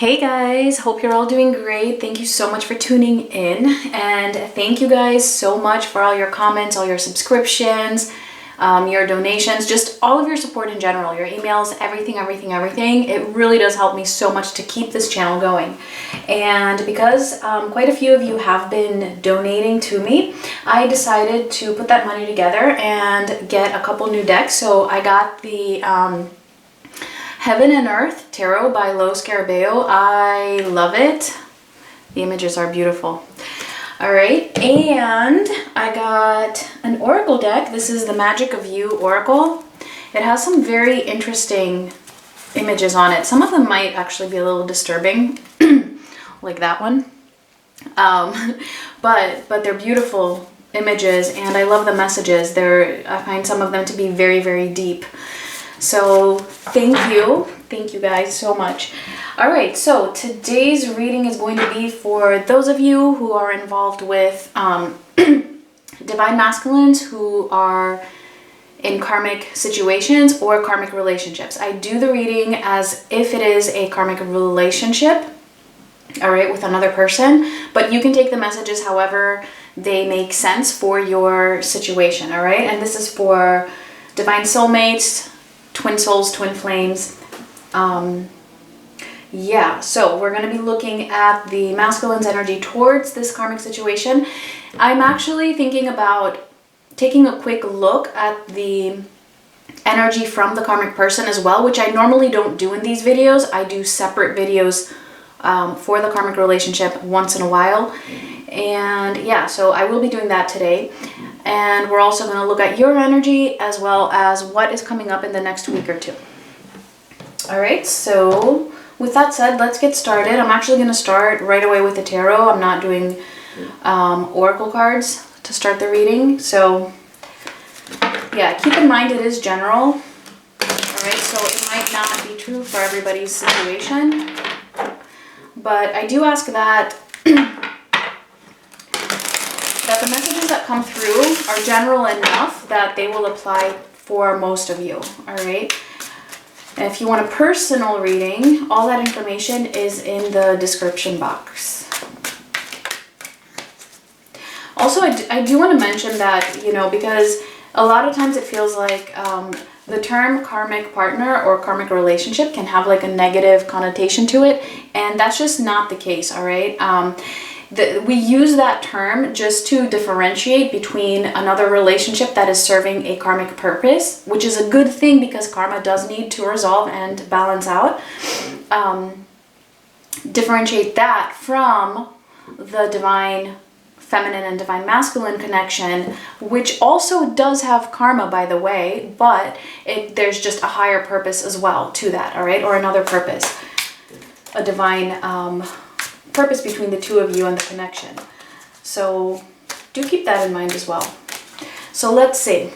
Hey guys, hope you're all doing great. Thank you so much for tuning in, and thank you guys so much for all your comments, all your subscriptions, your donations, just all of your support in general, your emails, everything. It really does help me so much to keep this channel going. And because quite a few of you have been donating to me, I decided to put that money together and get a couple new decks. So I got the Heaven and Earth Tarot by Los Scarabeo. I love it. The images are beautiful. All right, and I got an Oracle deck. This is the Magic of You Oracle. It has some very interesting images on it. Some of them might actually be a little disturbing, like that one. But they're beautiful images, and I love the messages. I find some of them to be very, very deep. So thank you guys so much. All right, so today's reading is going to be for those of you who are involved with divine masculines who are in karmic situations or karmic relationships. I do the reading as if it is a karmic relationship, all right, with another person, but you can take the messages however they make sense for your situation, all right? And this is for divine soulmates, twin souls, twin flames. Yeah, so we're going to be looking at the masculine's energy towards this karmic situation. I'm actually thinking about taking a quick look at the energy from the karmic person as well, which I normally don't do in these videos. I do separate videos for the karmic relationship once in a while. And yeah, so I will be doing that today. And we're also going to look at your energy as well as what is coming up in the next week or two. All right, so with that said, let's get started. I'm actually going to start right away with the tarot. I'm not doing oracle cards to start the reading. So yeah, keep in mind it is general. All right, so it might not be true for everybody's situation. But I do ask that the messages that come through are general enough that they will apply for most of you, all right? And if you want a personal reading, all that information is in the description box. Also, I do want to mention that, you know, because a lot of times it feels like the term karmic partner or karmic relationship can have like a negative connotation to it, and that's just not the case, all right? We use that term just to differentiate between another relationship that is serving a karmic purpose, which is a good thing because karma does need to resolve and balance out. Differentiate that from the divine feminine and divine masculine connection, which also does have karma, by the way, but there's just a higher purpose as well to that, all right? Or another purpose, a divine purpose between the two of you and the connection. So do keep that in mind as well. So let's see.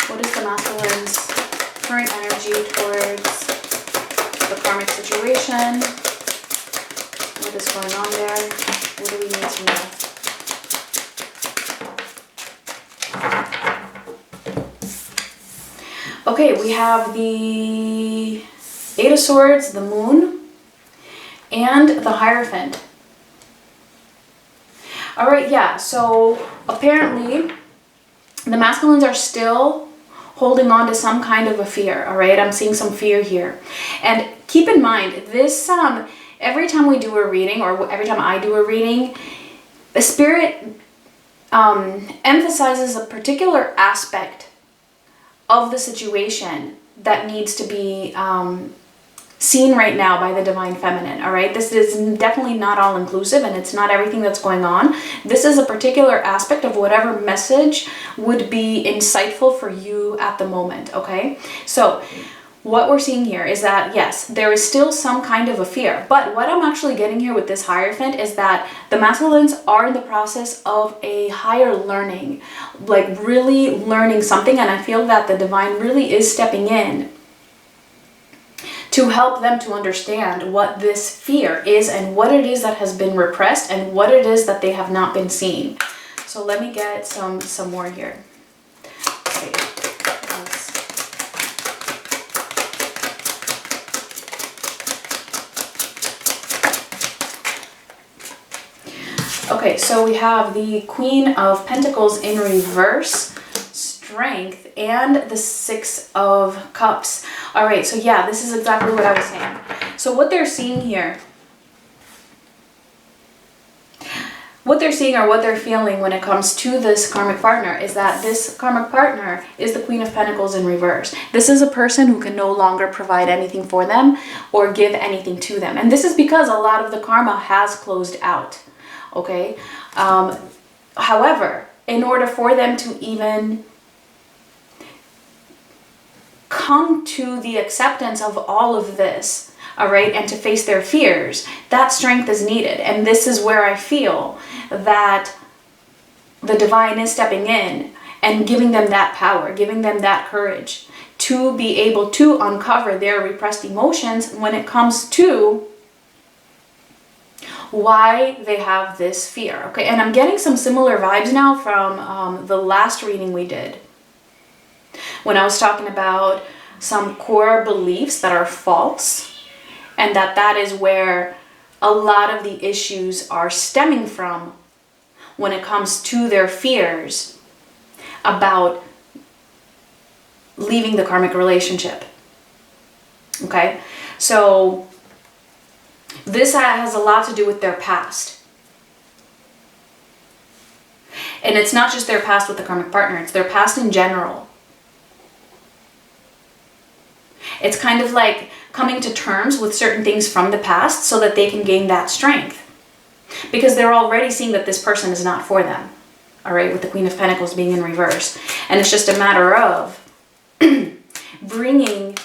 What is the masculine's current energy towards the karmic situation? What is going on there? What do we need to know? Okay, we have the Eight of Swords, the Moon, and the Hierophant. All right, yeah, so apparently the masculines are still holding on to some kind of a fear, all right? I'm seeing some fear here. And keep in mind, this, every time we do a reading, or every time I do a reading, the spirit emphasizes a particular aspect of the situation that needs to be seen right now by the divine feminine, all right? This is definitely not all inclusive, and it's not everything that's going on. This is a particular aspect of whatever message would be insightful for you at the moment, okay? So what we're seeing here is that, yes, there is still some kind of a fear, but what I'm actually getting here with this Hierophant is that the masculines are in the process of a higher learning, like really learning something, and I feel that the divine really is stepping in to help them to understand what this fear is and what it is that has been repressed and what it is that they have not been seeing. So let me get some more here. Okay. Okay, so we have the Queen of Pentacles in reverse, Strength, and the Six of Cups. All right, so yeah, this is exactly what I was saying. So what they're seeing here, what they're seeing or what they're feeling when it comes to this karmic partner is that this karmic partner is the Queen of Pentacles in reverse. This is a person who can no longer provide anything for them or give anything to them. And this is because a lot of the karma has closed out. Okay. However, in order for them to even come to the acceptance of all of this, all right, and to face their fears, that strength is needed. And this is where I feel that the divine is stepping in and giving them that power, giving them that courage to be able to uncover their repressed emotions when it comes to why they have this fear. Okay, and I'm getting some similar vibes now from the last reading we did, when I was talking about some core beliefs that are false, and that is where a lot of the issues are stemming from when it comes to their fears about leaving the karmic relationship. Okay, so this has a lot to do with their past. And it's not just their past with the karmic partner, it's their past in general. It's kind of like coming to terms with certain things from the past so that they can gain that strength. Because they're already seeing that this person is not for them. All right, with the Queen of Pentacles being in reverse. And it's just a matter of bringing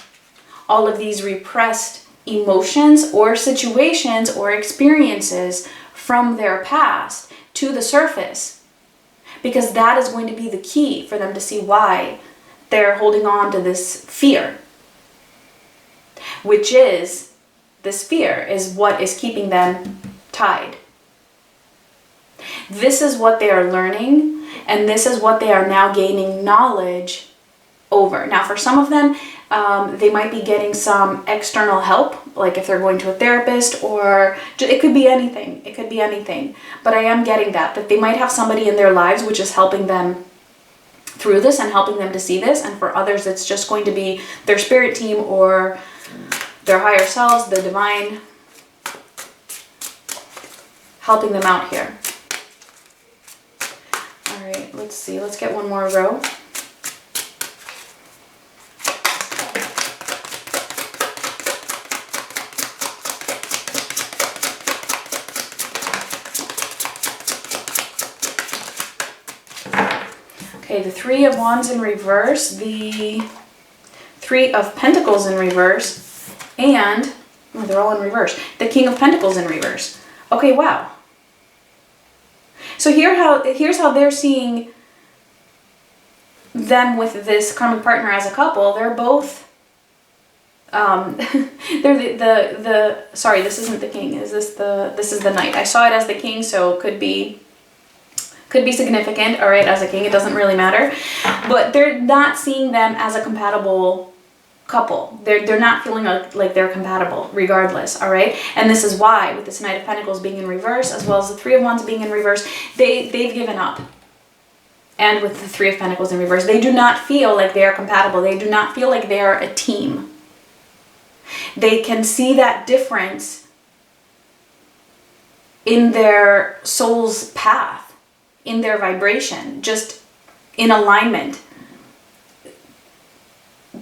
all of these repressed emotions or situations or experiences from their past to the surface, because that is going to be the key for them to see why they're holding on to this fear, which is, this fear is what is keeping them tied. This is what they are learning, and this is what they are now gaining knowledge over. Now, for some of them, they might be getting some external help, like if they're going to a therapist, or it could be anything. It could be anything. But I am getting that they might have somebody in their lives which is helping them through this and helping them to see this. And for others, it's just going to be their spirit team or their higher selves, the divine, helping them out here. All right, let's see. Let's get one more row. Okay, the Three of Wands in reverse, the Three of Pentacles in reverse, and, oh, they're all in reverse, the King of Pentacles in reverse. Okay, wow. So here's how they're seeing them with this karmic partner as a couple. They're both, they're sorry, this isn't the King. This is the Knight. I saw it as the King, so it could be significant, all right, as a king, it doesn't really matter. But they're not seeing them as a compatible couple. They're not feeling like they're compatible regardless, all right? And this is why, with this Knight of Pentacles being in reverse, as well as the Three of Wands being in reverse, they've given up. And with the Three of Pentacles in reverse, they do not feel like they are compatible. They do not feel like they are a team. They can see that difference in their soul's path, in their vibration, just in alignment,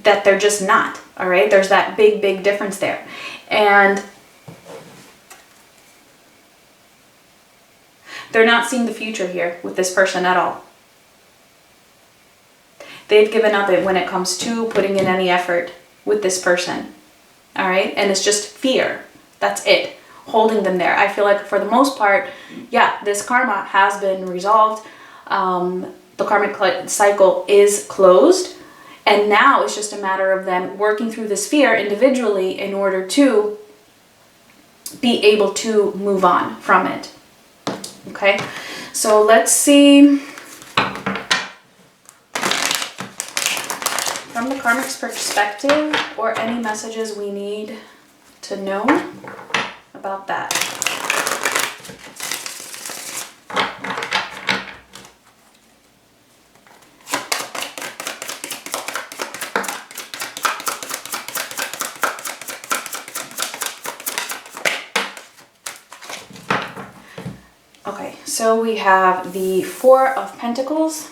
that they're just not, all right? There's that big difference there. And they're not seeing the future here with this person at all. They've given up when it comes to putting in any effort with this person, all right? And it's just fear. That's it, holding them there. I feel like for the most part, yeah, this karma has been resolved. The karmic cycle is closed. And now it's just a matter of them working through this fear individually in order to be able to move on from it. Okay, so let's see. From the karmic's perspective, or any messages we need to know about that. So we have the Four of Pentacles,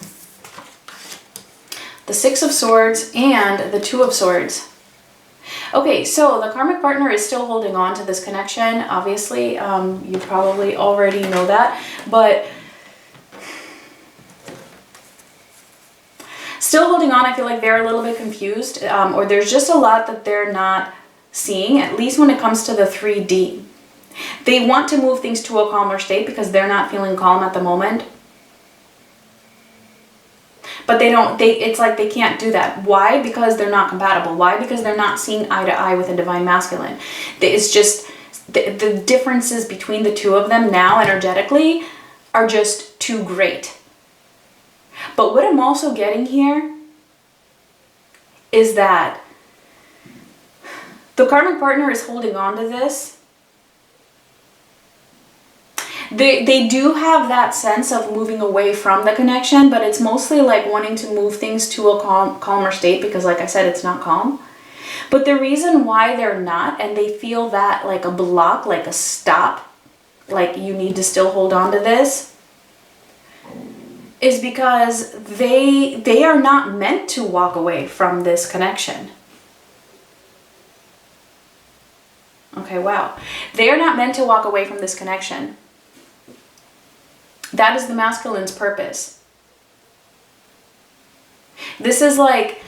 the Six of Swords, and the Two of Swords. Okay, so the karmic partner is still holding on to this connection. Obviously, you probably already know that, but still holding on. I feel like they're a little bit confused, or there's just a lot that they're not seeing, at least when it comes to the 3D. They want to move things to a calmer state because they're not feeling calm at the moment. But it's like they can't do that. Why? Because they're not compatible. Why? Because they're not seeing eye to eye with a divine masculine. It's just the differences between the two of them now energetically are just too great. But what I'm also getting here is that the karmic partner is holding on to this. They do have that sense of moving away from the connection, but it's mostly like wanting to move things to a calmer state because, like I said, it's not calm. But the reason why they're not, and they feel that like a block, like a stop, like you need to still hold on to this, is because they are not meant to walk away from this connection. Okay, wow. They are not meant to walk away from this connection. That is the masculine's purpose. This is like,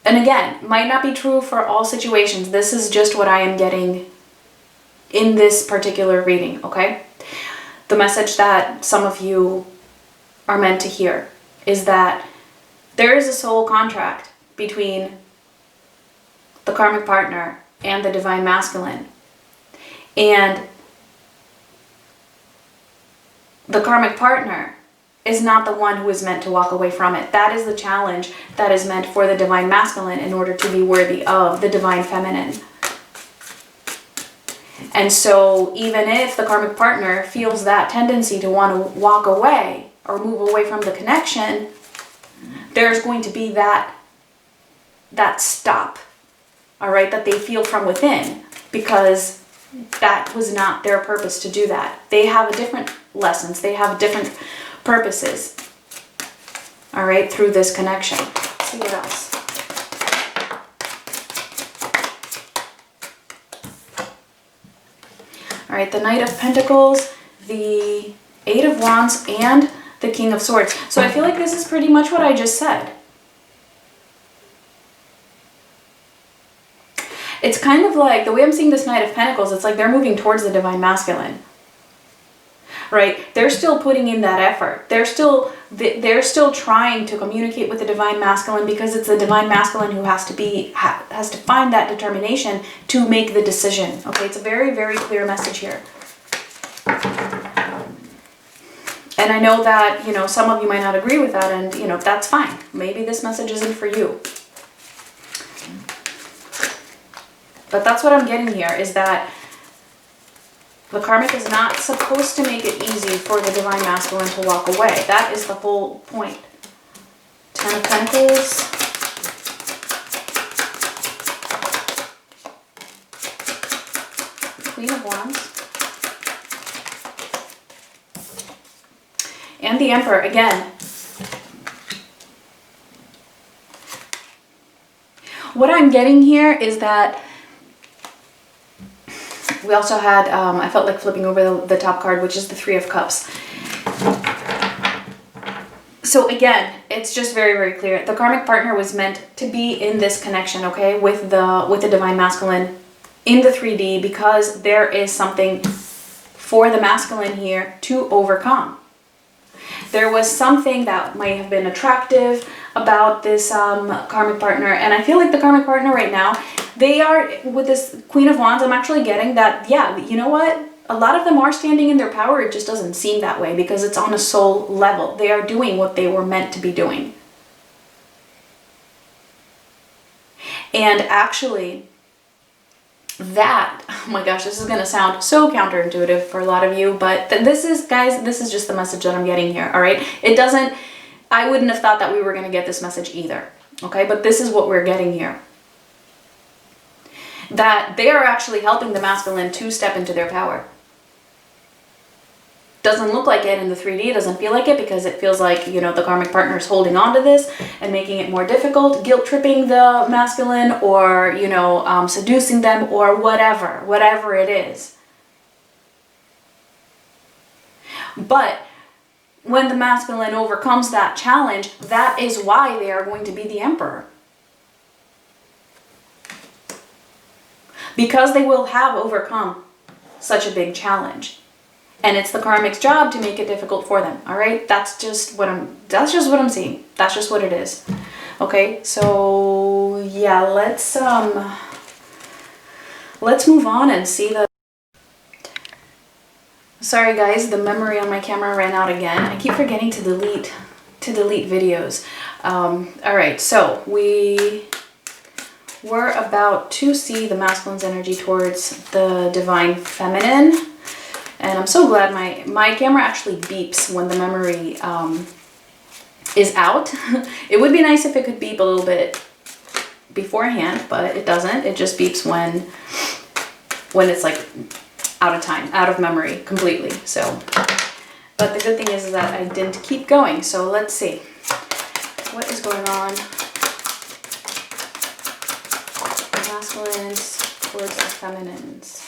and again, might not be true for all situations. This is just what I am getting in this particular reading, okay? The message that some of you are meant to hear is that there is a soul contract between the karmic partner and the divine masculine. And the karmic partner is not the one who is meant to walk away from it. That is the challenge that is meant for the divine masculine in order to be worthy of the divine feminine. And so even if the karmic partner feels that tendency to want to walk away or move away from the connection, there's going to be that stop, all right, that they feel from within, because that was not their purpose to do that. They have a different lessons. They have different purposes, all right, through this connection. Let's see what else. All right, the Knight of Pentacles, the Eight of Wands, and the King of Swords. So I feel like this is pretty much what I just said. It's kind of like, the way I'm seeing this Knight of Pentacles, it's like they're moving towards the divine masculine, right? They're still putting in that effort. They're still trying to communicate with the divine masculine, because it's the divine masculine who has to find that determination to make the decision. Okay, it's a very, very clear message here. And I know that, you know, some of you might not agree with that, and, you know, that's fine. Maybe this message isn't for you. But that's what I'm getting here, is that the karmic is not supposed to make it easy for the divine masculine to walk away. That is the whole point. Ten of Pentacles. Queen of Wands. And the Emperor again. What I'm getting here is that we also had, I felt like flipping over the top card, which is the Three of Cups. So again, it's just very, very clear. The karmic partner was meant to be in this connection, okay, with the divine masculine in the 3D, because there is something for the masculine here to overcome. There was something that might have been attractive about this karmic partner, and I feel like the karmic partner right now, they are, with this Queen of Wands, I'm actually getting that, yeah, you know what? A lot of them are standing in their power. It just doesn't seem that way because it's on a soul level. They are doing what they were meant to be doing. And actually, that, oh my gosh, this is going to sound so counterintuitive for a lot of you, but this is, guys, this is just the message that I'm getting here, all right? It doesn't, I wouldn't have thought that we were going to get this message either, okay? But this is what we're getting here. That they are actually helping the masculine to step into their power. Doesn't look like it in the 3D, doesn't feel like it, because it feels like, you know, the karmic partner is holding on to this and making it more difficult, guilt tripping the masculine, or, you know, seducing them, or whatever it is. But when the masculine overcomes that challenge, that is why they are going to be the emperor. Because they will have overcome such a big challenge. And it's the karmic's job to make it difficult for them. All right? That's just what I'm seeing. That's just what it is. Okay? So, yeah, let's move on and see the... Sorry guys, the memory on my camera ran out again. I keep forgetting to delete videos. All right, so we're about to see the masculine's energy towards the divine feminine. And I'm so glad my camera actually beeps when the memory is out. It would be nice if it could beep a little bit beforehand, but it doesn't. It just beeps when it's like out of time, out of memory completely. So, but the good thing is that I didn't keep going. So let's see what is going on. The masculines towards the feminines.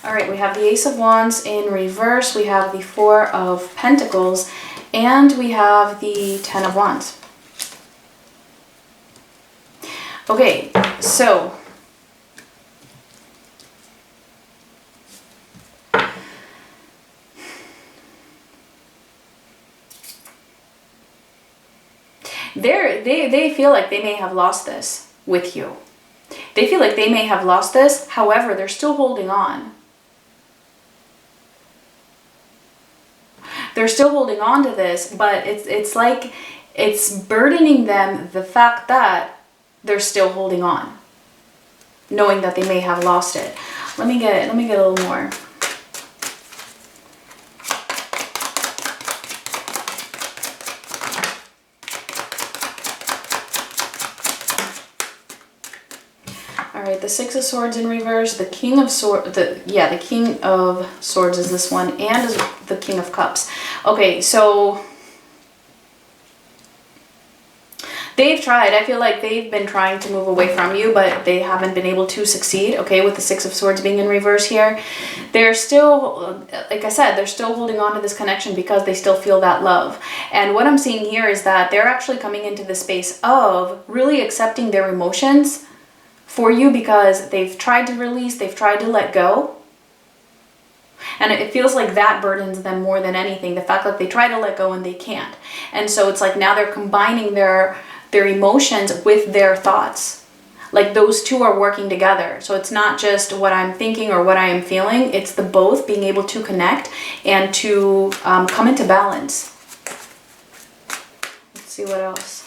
All right, we have the Ace of Wands in reverse, we have the Four of Pentacles, and we have the Ten of Wands. Okay, so they feel like they may have lost this with you. They feel like they may have lost this, however, they're still holding on. They're still holding on to this, but it's like it's burdening them, the fact that they're still holding on, knowing that they may have lost it. Let me get a little more. All right, the Six of Swords in reverse, the King of Swords, the King of Swords is this one, and the King of Cups. Okay, so they've tried. I feel like they've been trying to move away from you, but they haven't been able to succeed, okay, with the Six of Swords being in reverse here. They're still, like I said, they're still holding on to this connection because they still feel that love. And what I'm seeing here is that they're actually coming into the space of really accepting their emotions for you, because they've tried to release, they've tried to let go. And it feels like that burdens them more than anything, the fact that they try to let go and they can't. And so it's like now they're combining their emotions with their thoughts. Like those two are working together. So it's not just what I'm thinking or what I am feeling, it's the both being able to connect and to come into balance. Let's see what else.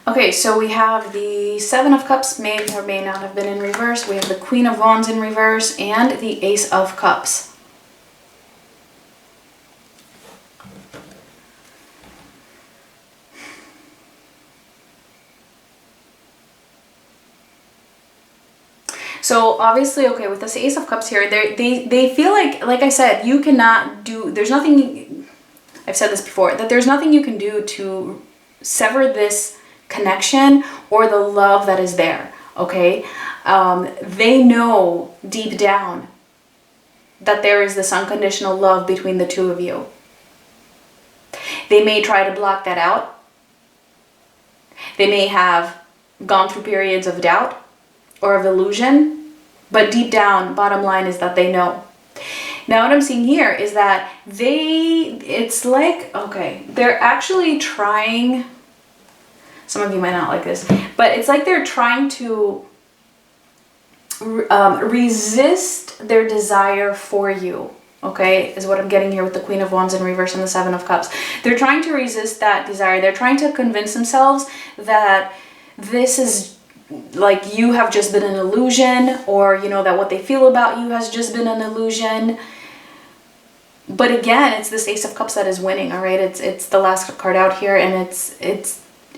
Okay, so we have the Seven of Cups, may or may not have been in reverse. We have the Queen of Wands in reverse and the Ace of Cups. So obviously, okay, with this Ace of Cups here, they feel like I said, you cannot do, there's nothing, I've said this before, that there's nothing you can do to sever this connection or the love that is there, okay? They know deep down that there is this unconditional love between the two of you. They may try to block that out. They may have gone through periods of doubt or of illusion, but deep down, bottom line is that they know. Now what I'm seeing here is that it's like, okay, they're actually trying, some of you might not like this, but it's like they're trying to resist their desire for you, okay, is what I'm getting here with the Queen of Wands in reverse and the Seven of Cups. They're trying to resist that desire. They're trying to convince themselves that this is like you have just been an illusion, or you know that what they feel about you has just been an illusion. But again, it's this Ace of Cups that is winning, all right? It's the last card out here, and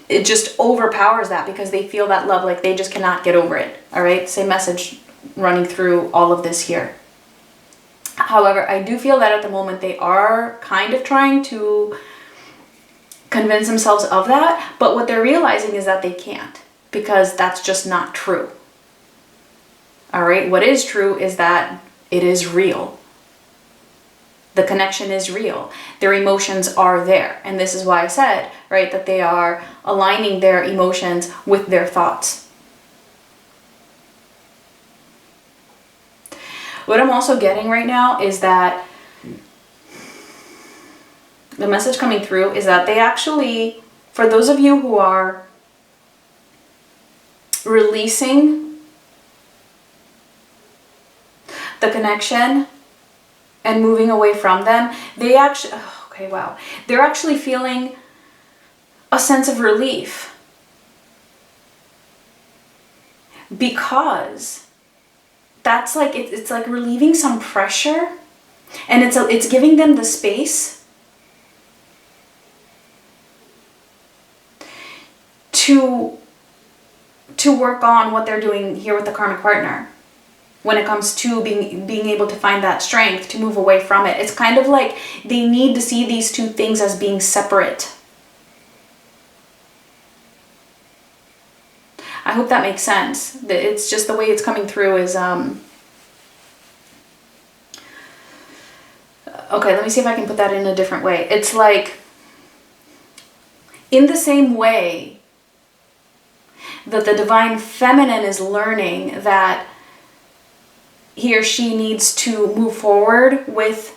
it just overpowers that because they feel that love, like they just cannot get over it, all right? Same message running through all of this here. However, I do feel that at the moment they are kind of trying to convince themselves of that, but what they're realizing is that they can't, because that's just not true. All right, what is true is that it is real. The connection is real. Their emotions are there. And this is why I said, right, that they are aligning their emotions with their thoughts. What I'm also getting right now is that the message coming through is that they actually, for those of you who are releasing the connection and moving away from them, they actually, okay, wow. They're actually feeling a sense of relief. Because that's like, it's like relieving some pressure, and it's giving them the space to work on what they're doing here with the karmic partner. When it comes to being able to find that strength to move away from it. It's kind of like they need to see these two things as being separate. I hope that makes sense. It's just the way it's coming through is, okay, let me see if I can put that in a different way. It's like, in the same way that the divine feminine is learning that he or she needs to move forward with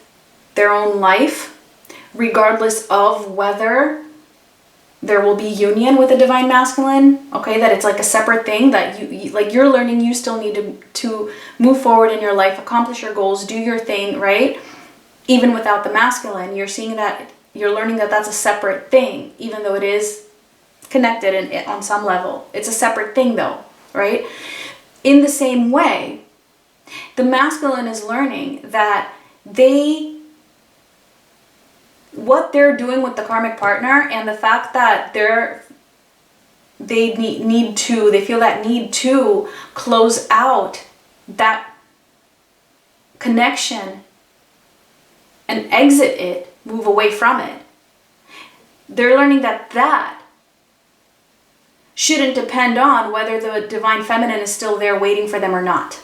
their own life, regardless of whether there will be union with the divine masculine, okay, that it's like a separate thing, that you like you're learning you still need to move forward in your life, accomplish your goals, do your thing, right? Even without the masculine, you're seeing that, you're learning that that's a separate thing, even though it is connected and on some level. It's a separate thing though, right? In the same way, the masculine is learning that what they're doing with the karmic partner, and the fact that they feel that need to close out that connection and exit it, move away from it. They're learning that shouldn't depend on whether the divine feminine is still there waiting for them or not.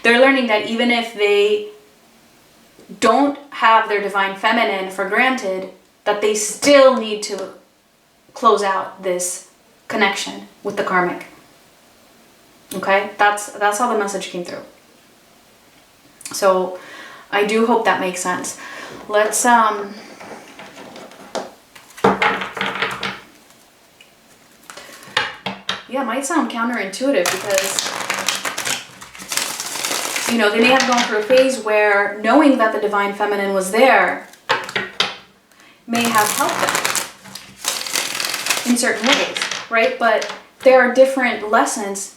They're learning that even if they don't have their divine feminine for granted, that they still need to close out this connection with the karmic. Okay? That's how the message came through. So I do hope that makes sense. Let's yeah, it might sound counterintuitive because, you know, they may have gone through a phase where knowing that the divine feminine was there may have helped them in certain ways, right? But there are different lessons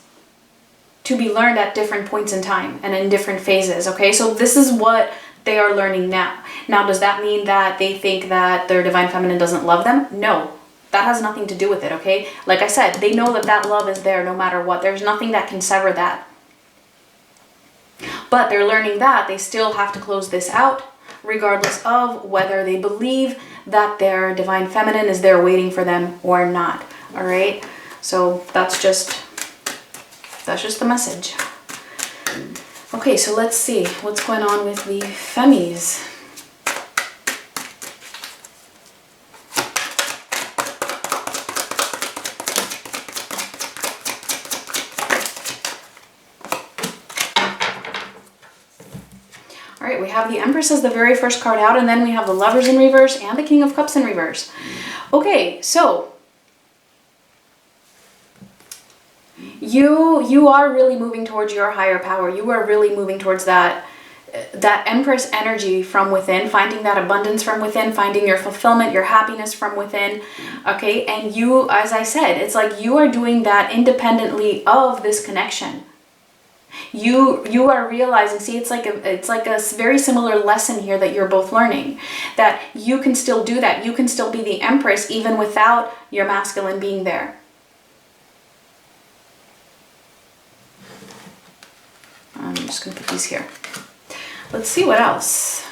to be learned at different points in time and in different phases, okay? So this is what they are learning now. Now, does that mean that they think that their divine feminine doesn't love them? No, that has nothing to do with it, okay? Like I said, they know that that love is there no matter what. There's nothing that can sever that. But they're learning that they still have to close this out, regardless of whether they believe that their divine feminine is there waiting for them or not. All right? So that's just the message. Okay, so let's see what's going on with the Femmies. All right, we have the Empress as the very first card out, and then we have the Lovers in reverse and the King of Cups in reverse. Okay, so you are really moving towards your higher power. You are really moving towards that that Empress energy from within, finding that abundance from within, finding your fulfillment, your happiness from within, okay? And you, as I said, it's like you are doing that independently of this connection. You are realizing, see, it's like a very similar lesson here that you're both learning, that you can still do that. You can still be the Empress even without your masculine being there. I'm just going to put these here. Let's see what else.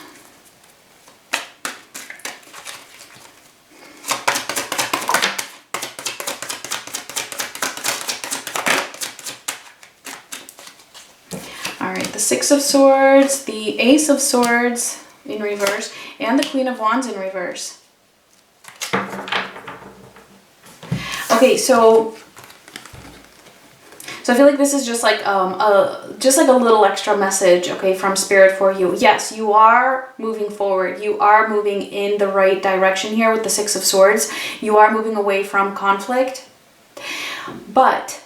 All right, the Six of Swords, the Ace of Swords in reverse, and the Queen of Wands in reverse. Okay, so I feel like this is just like a little extra message, okay, from Spirit for you. Yes, you are moving forward. You are moving in the right direction here with the Six of Swords. You are moving away from conflict. But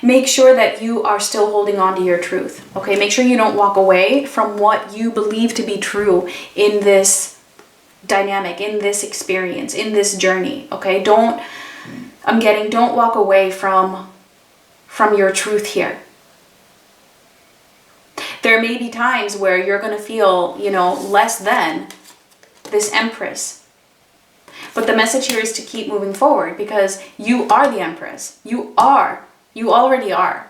make sure that you are still holding on to your truth, okay? Make sure you don't walk away from what you believe to be true in this dynamic, in this experience, in this journey, okay? Don't walk away from your truth here. There may be times where you're going to feel, less than this Empress. But the message here is to keep moving forward because you are the Empress. You already are.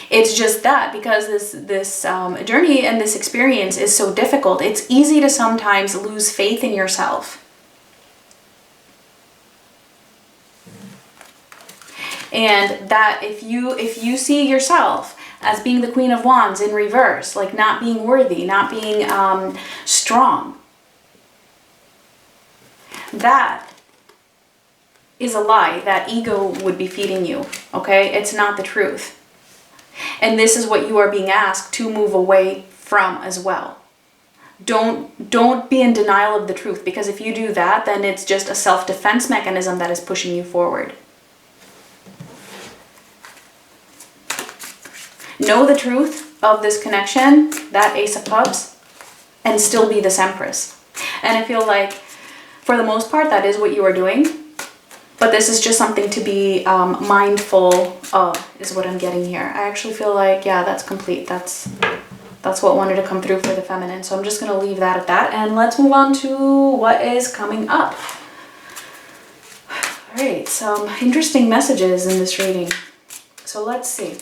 It's just that because this journey and this experience is so difficult, it's easy to sometimes lose faith in yourself. And that if you see yourself as being the Queen of Wands in reverse, like not being worthy, not being strong, that is a lie that ego would be feeding you, okay? It's not the truth. And this is what you are being asked to move away from as well. Don't be in denial of the truth, because if you do that, then it's just a self-defense mechanism that is pushing you forward. Know the truth of this connection, that Ace of Cups, and still be this Empress. And I feel like, for the most part, that is what you are doing. But this is just something to be mindful of, is what I'm getting here. I actually feel like, yeah, that's complete. That's what wanted to come through for the feminine. So I'm just going to leave that at that. And let's move on to what is coming up. All right, some interesting messages in this reading. So let's see.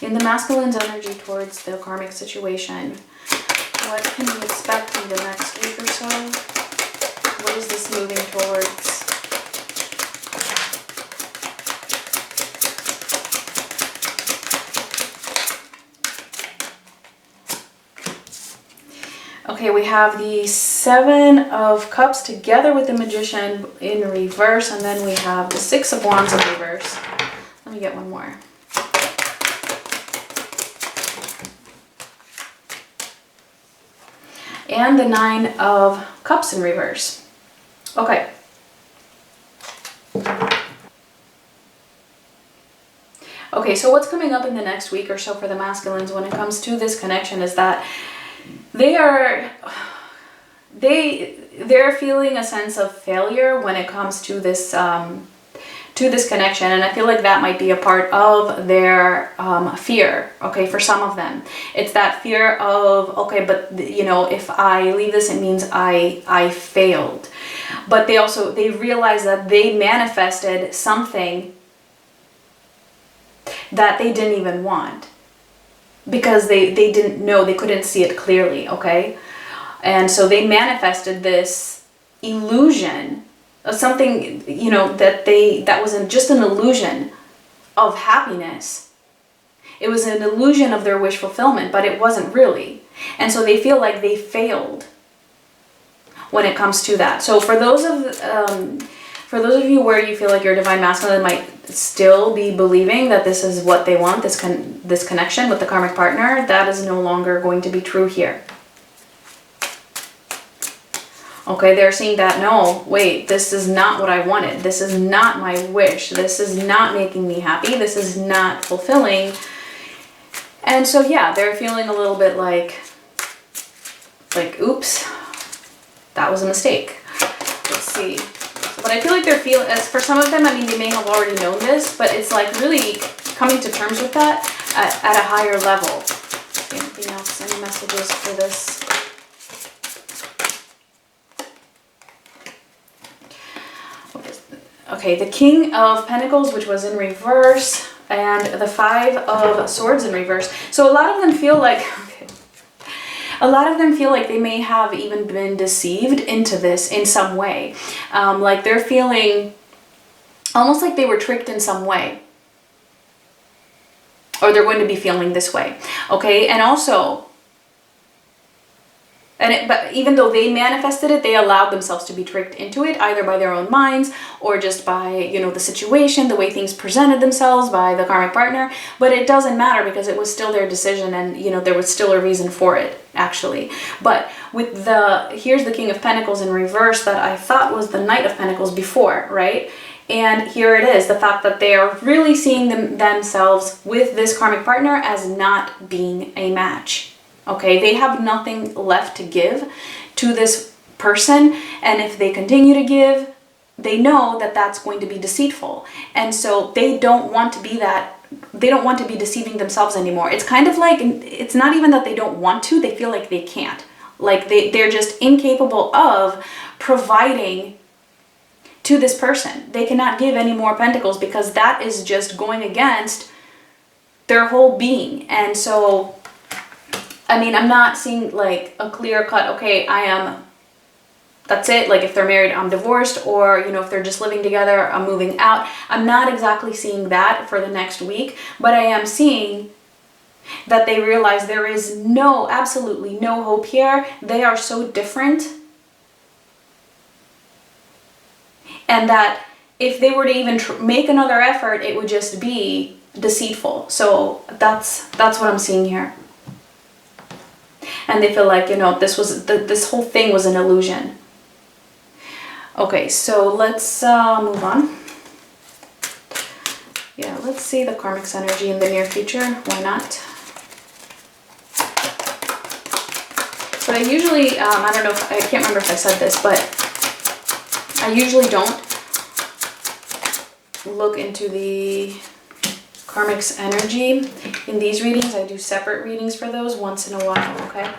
In the masculine's energy towards the karmic situation, what can we expect in the next week or so? What is this moving towards? Okay, we have the Seven of Cups together with the Magician in reverse, and then we have the Six of Wands in reverse. Let me get one more. And the Nine of Cups in reverse. Okay. Okay, so what's coming up in the next week or so for the masculines when it comes to this connection is that they're feeling a sense of failure when it comes to this connection, and I feel like that might be a part of their fear. Okay, for some of them, it's that fear of, okay, but if I leave this, it means I failed. But they realize that they manifested something that they didn't even want, because they didn't know, they couldn't see it clearly, okay? And so they manifested this illusion of something, that wasn't just an illusion of happiness. It was an illusion of their wish fulfillment, but it wasn't really. And so they feel like they failed when it comes to that. So for those of you where you feel like your divine masculine might still be believing that this is what they want, this connection with the karmic partner, that is no longer going to be true here. Okay, they're seeing that, no, wait, this is not what I wanted. This is not my wish. This is not making me happy. This is not fulfilling. And so, yeah, they're feeling a little bit like, oops, that was a mistake. Let's see. But I feel like they're feeling, as for some of them, I mean, they may have already known this, but it's like really coming to terms with that at a higher level. Anything else? Any messages for this? Okay, the King of Pentacles, which was in reverse, and the Five of Swords in reverse. So a lot of them feel like, they may have even been deceived into this in some way. Like they're feeling almost like they were tricked in some way. Or they're going to be feeling this way. Okay, and also, but even though they manifested it, they allowed themselves to be tricked into it, either by their own minds or just by, you know, the situation, the way things presented themselves by the karmic partner. But it doesn't matter because it was still their decision, and, you know, there was still a reason for it, actually. But with here's the King of Pentacles in reverse that I thought was the Knight of Pentacles before, right? And here it is, the fact that they are really seeing themselves with this karmic partner as not being a match. Okay, they have nothing left to give to this person, and if they continue to give, they know that that's going to be deceitful, and so they don't want to be that. They don't want to be deceiving themselves anymore. It's kind of like, it's not even that they don't want to, they feel like they can't. Like they're just incapable of providing to this person. They cannot give any more pentacles because that is just going against their whole being. And so, I mean, I'm not seeing like a clear cut, okay, that's it. Like if they're married, I'm divorced, or, you know, if they're just living together, I'm moving out. I'm not exactly seeing that for the next week, but I am seeing that they realize there is absolutely no hope here. They are so different. And that if they were to even make another effort, it would just be deceitful. So that's what I'm seeing here. And they feel like, you know, this whole thing was an illusion. Okay, so let's move on. Yeah, let's see the Karmic's energy in the near future. Why not? So I usually, I don't know if, I can't remember if I said this, but I usually don't look into the Karmic's energy in these readings. I do separate readings for those once in a while, okay?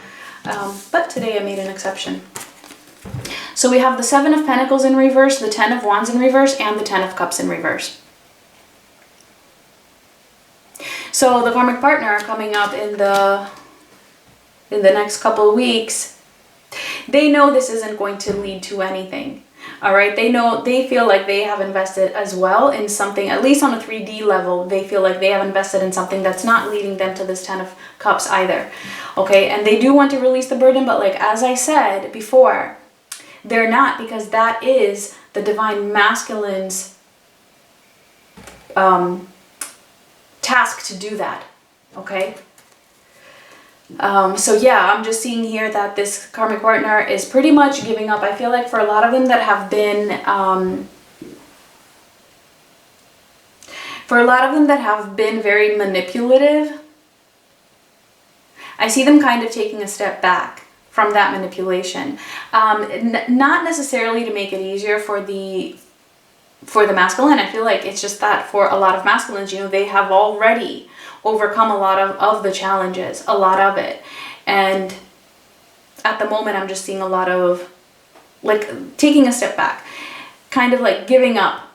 But today I made an exception. So we have the Seven of Pentacles in reverse, the Ten of Wands in reverse, and the Ten of Cups in reverse. So the karmic partner coming up in the next couple of weeks, they know this isn't going to lead to anything. All right, they feel like they have invested as well in something, at least on a 3D level, they feel like they have invested in something that's not leading them to this Ten of Cups either. Okay, and they do want to release the burden, but like as I said before, they're not, because that is the divine masculine's task to do that. Okay. So yeah, I'm just seeing here that this karmic partner is pretty much giving up. I feel like for a lot of them that have been, very manipulative, I see them kind of taking a step back from that manipulation. Not necessarily to make it easier for the masculine. I feel like it's just that for a lot of masculines, you know, they have already overcome a lot of the challenges, a lot of it. And at the moment, I'm just seeing a lot of, like, taking a step back, kind of like giving up,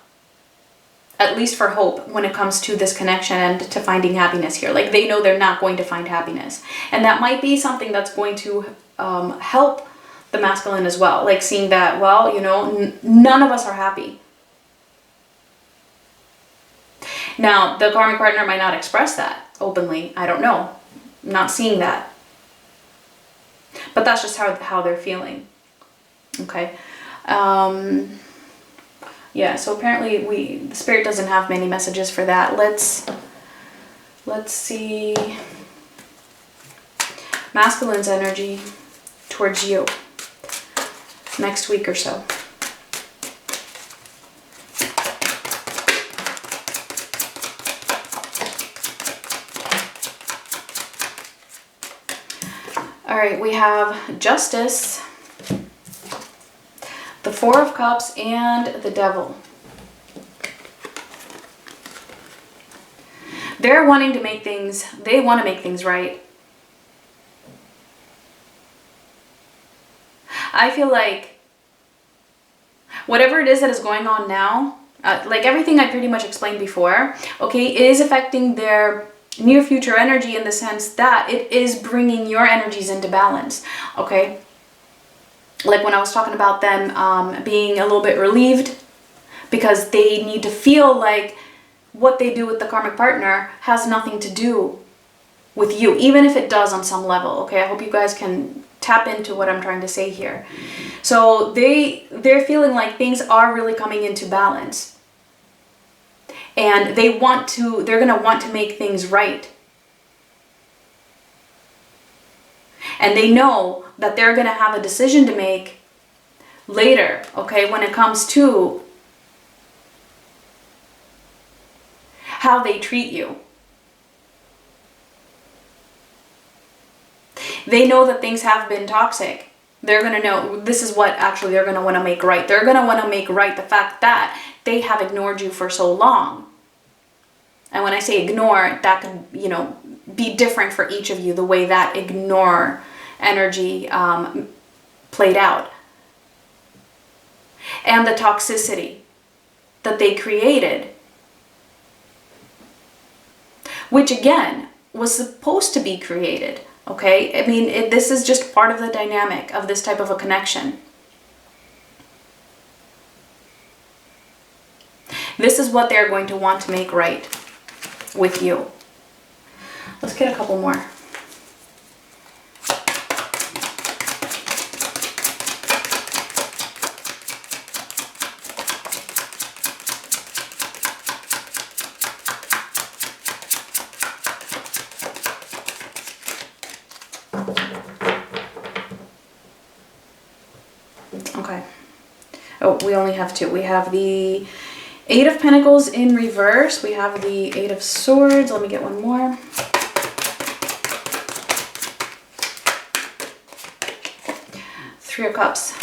at least for hope, when it comes to this connection and to finding happiness here. Like, they know they're not going to find happiness. And that might be something that's going to help the masculine as well. Like, seeing that, well, you know, none of us are happy. Now, the karmic partner might not express that openly. I don't know. I'm not seeing that. But that's just how they're feeling. Okay. Yeah, so apparently the spirit doesn't have many messages for that. Let's see. Masculine's energy towards you. next week or so. All right, we have Justice, the Four of Cups, and the Devil. They're wanting to make things, they want to make things right. I feel like whatever it is that is going on now, like everything I pretty much explained before, okay, it is affecting their near future energy in the sense that it is bringing your energies into balance, okay? Like when I was talking about them being a little bit relieved because they need to feel like what they do with the karmic partner has nothing to do with you, even if it does on some level, okay? I hope you guys can tap into what I'm trying to say here. So they're feeling like things are really coming into balance. And they're going to want to make things right. And they know that they're going to have a decision to make later, okay, when it comes to how they treat you. They know that things have been toxic. They're going to know this is what actually they're going to want to make right. They're going to want to make right the fact that they have ignored you for so long. And when I say ignore, that could, you know, be different for each of you, the way that ignore energy played out. And the toxicity that they created, which again was supposed to be created, okay? I mean, this is just part of the dynamic of this type of a connection. This is what they're going to want to make right with you. Let's get a couple more. Okay. Oh, we only have two. We have the Eight of Pentacles in reverse. We have the Eight of Swords. Let me get one more. Three of Cups.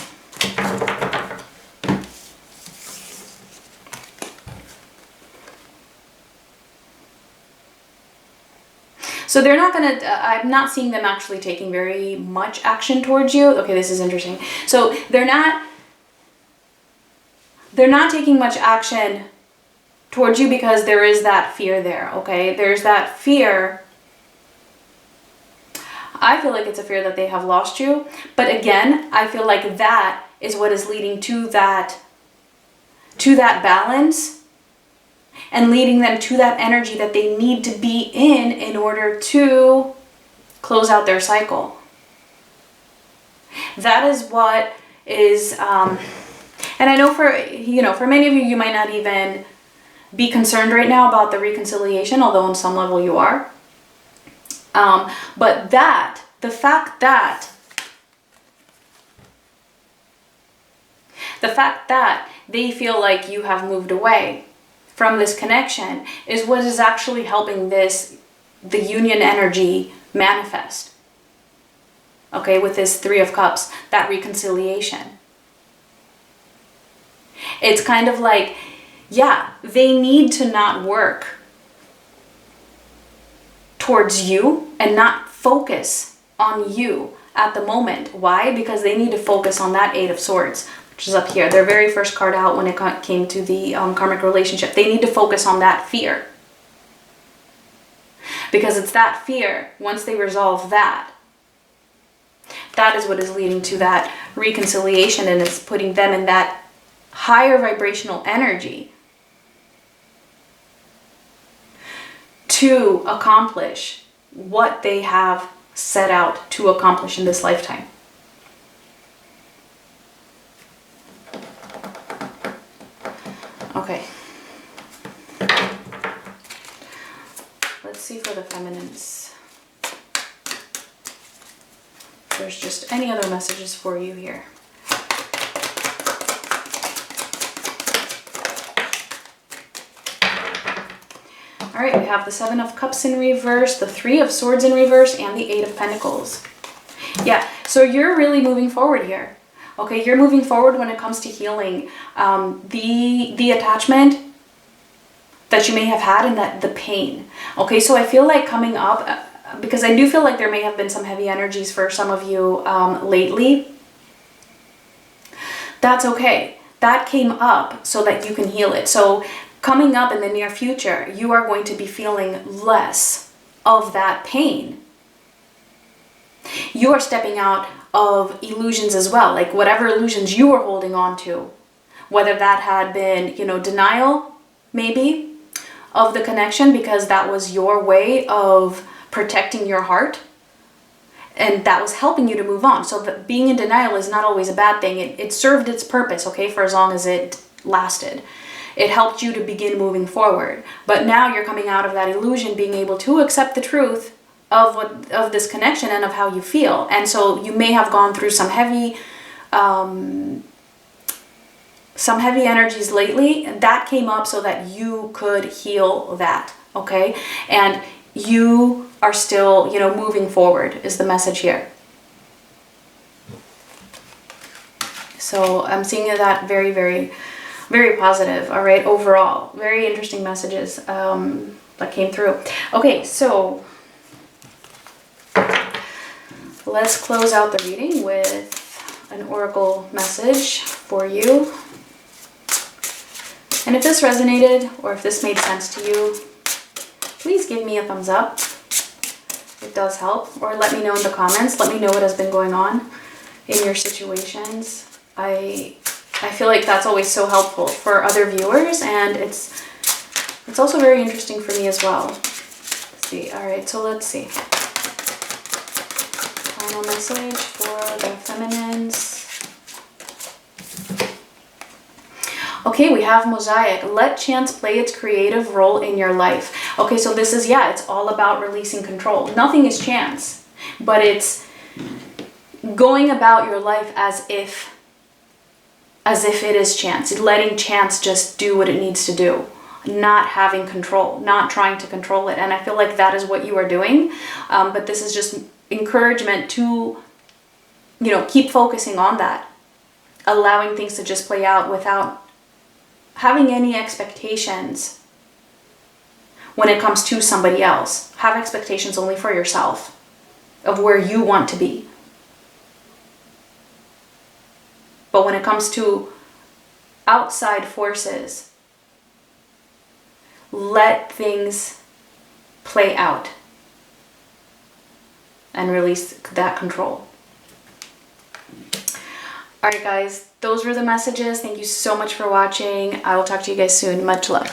So they're not going to, I'm not seeing them actually taking very much action towards you. Okay, this is interesting. So they're not taking much action towards you because there is that fear there, okay? There's that fear. I feel like it's a fear that they have lost you. But again, I feel like that is what is leading to that balance and leading them to that energy that they need to be in order to close out their cycle. That is what is, and I know for many of you, you might not even be concerned right now about the reconciliation, although on some level you are. But the fact that they feel like you have moved away from this connection is what is actually helping the union energy manifest. Okay, with this Three of Cups, that reconciliation. It's kind of like, yeah, they need to not work towards you and not focus on you at the moment. Why? Because they need to focus on that Eight of Swords, which is up here, their very first card out when it came to the karmic relationship. They need to focus on that fear. Because it's that fear, once they resolve that is what is leading to that reconciliation, and it's putting them in that higher vibrational energy to accomplish what they have set out to accomplish in this lifetime. Okay. Let's see for the feminines. If there's just any other messages for you here. All right, we have the Seven of Cups in reverse, the Three of Swords in reverse, and the Eight of Pentacles. Yeah, so you're really moving forward here. Okay, you're moving forward when it comes to healing. The attachment that you may have had and the pain. Okay, so I feel like coming up, because I do feel like there may have been some heavy energies for some of you lately. That's okay. That came up so that you can heal it. So coming up in the near future, you are going to be feeling less of that pain. You are stepping out of illusions as well, like whatever illusions you were holding on to, whether that had been, you know, denial maybe of the connection because that was your way of protecting your heart and that was helping you to move on. So that being in denial is not always a bad thing. It served its purpose, okay, for as long as it lasted. It helped you to begin moving forward. But now you're coming out of that illusion, being able to accept the truth of this connection and of how you feel. And so you may have gone through some heavy energies lately, and that came up so that you could heal that, okay? And you are still, you know, moving forward is the message here. So I'm seeing that very, very, very positive, all right, overall. Very interesting messages that came through. Okay, so let's close out the reading with an oracle message for you. And if this resonated or if this made sense to you, please give me a thumbs up. It does help. Or let me know in the comments. Let me know what has been going on in your situations. I feel like that's always so helpful for other viewers, and it's also very interesting for me as well. Let's see. All right, so let's see. Final message for the feminines. Okay, we have Mosaic. Let chance play its creative role in your life. Okay, so this is, yeah, it's all about releasing control. Nothing is chance, but it's going about your life as if it is chance. Letting chance just do what it needs to do. Not having control, not trying to control it. And I feel like that is what you are doing. But this is just encouragement to, you know, keep focusing on that. Allowing things to just play out without having any expectations when it comes to somebody else. Have expectations only for yourself of where you want to be. But when it comes to outside forces, let things play out and release that control. All right, guys, those were the messages. Thank you so much for watching. I will talk to you guys soon. Much love.